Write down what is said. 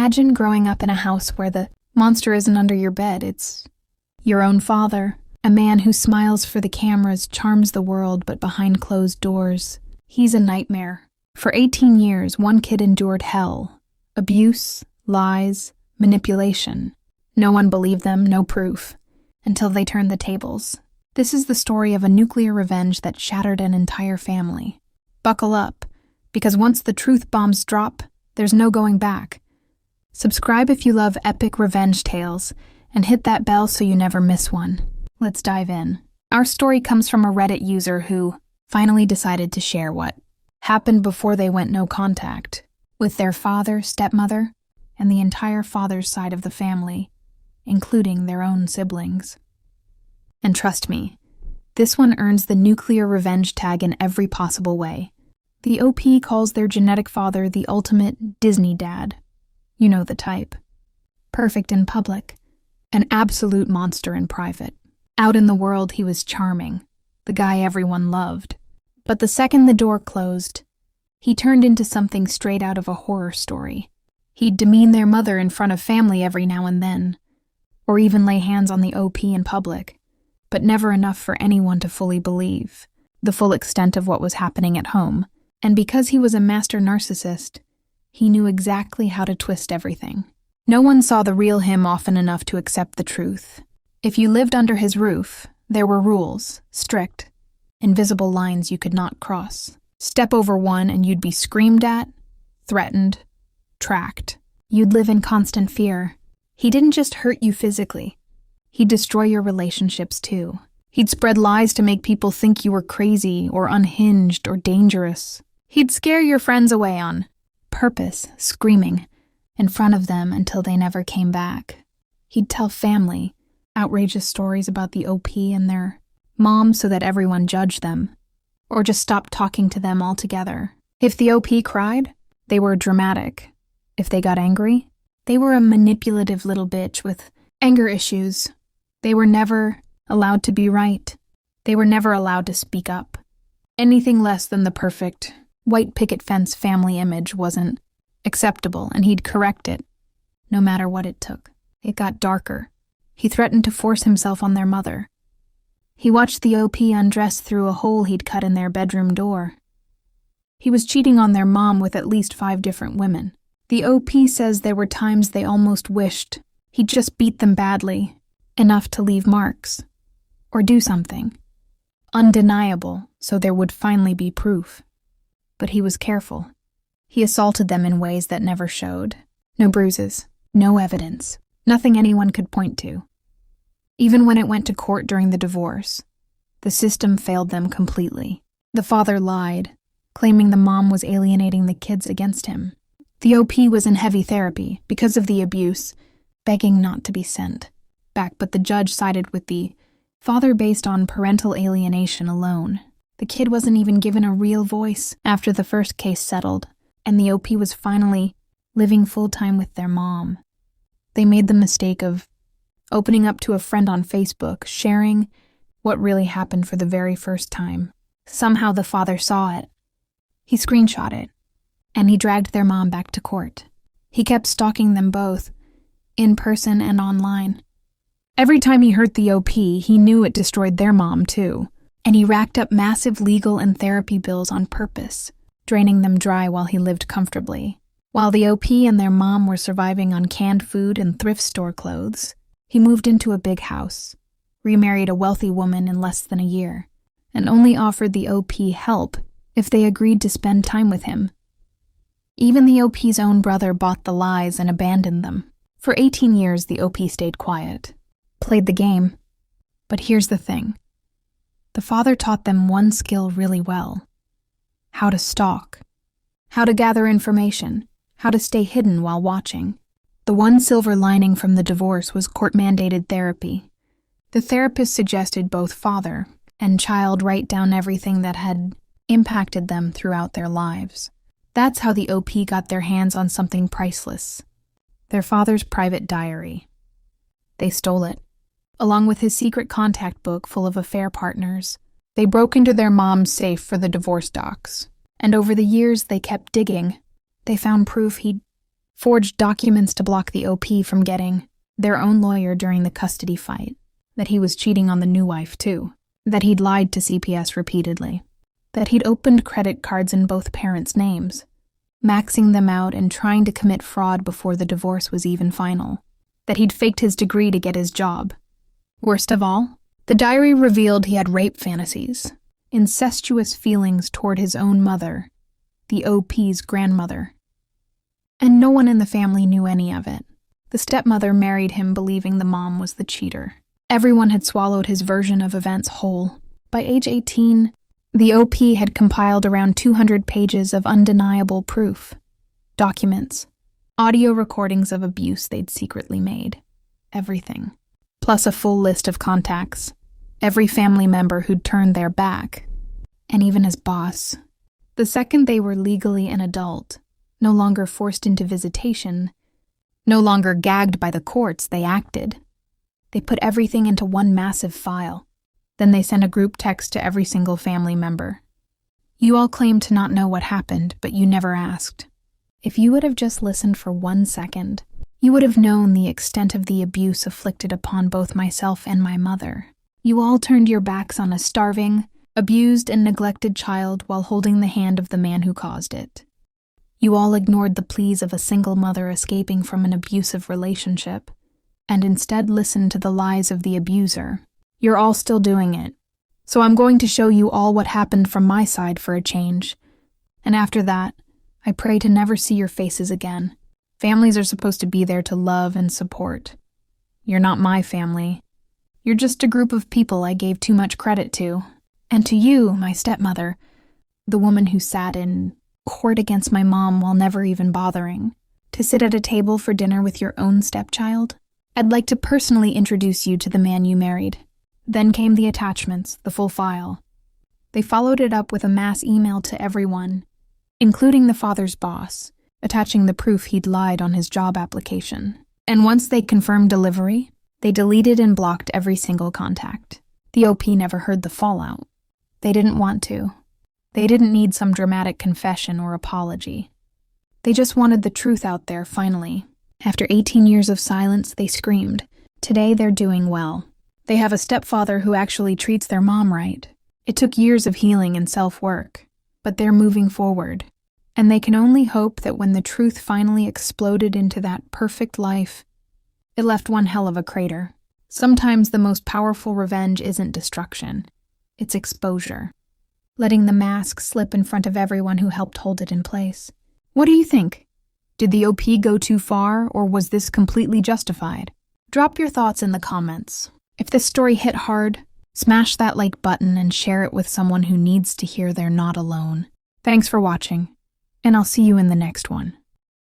Imagine growing up in a house where the monster isn't under your bed. It's your own father, a man who smiles for the cameras, charms the world, but behind closed doors, he's a nightmare. For 18 years, one kid endured hell. Abuse, lies, manipulation. No one believed them, no proof, until they turned the tables. This is the story of a nuclear revenge that shattered an entire family. Buckle up, because once the truth bombs drop, there's no going back. Subscribe if you love epic revenge tales, and hit that bell so you never miss one. Let's dive in. Our story comes from a Reddit user who finally decided to share what happened before they went no contact with their father, stepmother, and the entire father's side of the family, including their own siblings. And trust me, this one earns the nuclear revenge tag in every possible way. The OP calls their genetic father the ultimate Disney dad. You know the type. Perfect in public, an absolute monster in private. Out in the world, he was charming, the guy everyone loved. But the second the door closed, he turned into something straight out of a horror story. He'd demean their mother in front of family every now and then, or even lay hands on the OP in public, but never enough for anyone to fully believe the full extent of what was happening at home. And because he was a master narcissist, he knew exactly how to twist everything. No one saw the real him often enough to accept the truth. If you lived under his roof, there were rules, strict, invisible lines you could not cross. Step over one and you'd be screamed at, threatened, tracked. You'd live in constant fear. He didn't just hurt you physically. He'd destroy your relationships too. He'd spread lies to make people think you were crazy or unhinged or dangerous. He'd scare your friends away on purpose, screaming in front of them until they never came back. He'd tell family outrageous stories about the OP and their mom so that everyone judged them, or just stopped talking to them altogether. If the OP cried, they were dramatic. If they got angry, they were a manipulative little bitch with anger issues. They were never allowed to be right. They were never allowed to speak up. Anything less than the perfect white picket fence family image wasn't acceptable, and he'd correct it, no matter what it took. It got darker. He threatened to force himself on their mother. He watched the OP undress through a hole he'd cut in their bedroom door. He was cheating on their mom with at least 5 different women. The OP says there were times they almost wished he'd just beat them badly, enough to leave marks, or do something undeniable so there would finally be proof. But he was careful. He assaulted them in ways that never showed. No bruises, no evidence, nothing anyone could point to. Even when it went to court during the divorce, the system failed them completely. The father lied, claiming the mom was alienating the kids against him. The OP was in heavy therapy because of the abuse, begging not to be sent back, but the judge sided with the father based on parental alienation alone. The kid wasn't even given a real voice after the first case settled, and the OP was finally living full-time with their mom. They made the mistake of opening up to a friend on Facebook, sharing what really happened for the very first time. Somehow the father saw it. He screenshot it, and he dragged their mom back to court. He kept stalking them both, in person and online. Every time he hurt the OP, he knew it destroyed their mom too, and he racked up massive legal and therapy bills on purpose, draining them dry while he lived comfortably. While the OP and their mom were surviving on canned food and thrift store clothes, he moved into a big house, remarried a wealthy woman in less than a year, and only offered the OP help if they agreed to spend time with him. Even the OP's own brother bought the lies and abandoned them. For 18 years, the OP stayed quiet, played the game. But here's the thing. The father taught them one skill really well: how to stalk, how to gather information, how to stay hidden while watching. The one silver lining from the divorce was court-mandated therapy. The therapist suggested both father and child write down everything that had impacted them throughout their lives. That's how the OP got their hands on something priceless: their father's private diary. They stole it, along with his secret contact book full of affair partners. They broke into their mom's safe for the divorce docs, and over the years they kept digging. They found proof he'd forged documents to block the OP from getting their own lawyer during the custody fight, that he was cheating on the new wife too, that he'd lied to CPS repeatedly, that he'd opened credit cards in both parents' names, maxing them out and trying to commit fraud before the divorce was even final, that he'd faked his degree to get his job. Worst of all, the diary revealed he had rape fantasies, incestuous feelings toward his own mother, the OP's grandmother. And no one in the family knew any of it. The stepmother married him believing the mom was the cheater. Everyone had swallowed his version of events whole. By age 18, the OP had compiled around 200 pages of undeniable proof, documents, audio recordings of abuse they'd secretly made, everything, plus a full list of contacts, every family member who'd turned their back, and even his boss. The second they were legally an adult, no longer forced into visitation, no longer gagged by the courts, they acted. They put everything into one massive file. Then they sent a group text to every single family member. You all claim to not know what happened, but you never asked. If you would have just listened for 1 second, you would have known the extent of the abuse inflicted upon both myself and my mother. You all turned your backs on a starving, abused, and neglected child while holding the hand of the man who caused it. You all ignored the pleas of a single mother escaping from an abusive relationship, and instead listened to the lies of the abuser. You're all still doing it. So I'm going to show you all what happened from my side for a change. And after that, I pray to never see your faces again. Families are supposed to be there to love and support. You're not my family. You're just a group of people I gave too much credit to. And to you, my stepmother, the woman who sat in court against my mom while never even bothering, to sit at a table for dinner with your own stepchild, I'd like to personally introduce you to the man you married. Then came the attachments, the full file. They followed it up with a mass email to everyone, including the father's boss, attaching the proof he'd lied on his job application. And once they confirmed delivery, they deleted and blocked every single contact. The OP never heard the fallout. They didn't want to. They didn't need some dramatic confession or apology. They just wanted the truth out there, finally. After 18 years of silence, they screamed. Today, they're doing well. They have a stepfather who actually treats their mom right. It took years of healing and self-work, but they're moving forward. And they can only hope that when the truth finally exploded into that perfect life, it left one hell of a crater. Sometimes the most powerful revenge isn't destruction. It's exposure. Letting the mask slip in front of everyone who helped hold it in place. What do you think? Did the OP go too far, or was this completely justified? Drop your thoughts in the comments. If this story hit hard, smash that like button and share it with someone who needs to hear they're not alone. Thanks for watching, and I'll see you in the next one.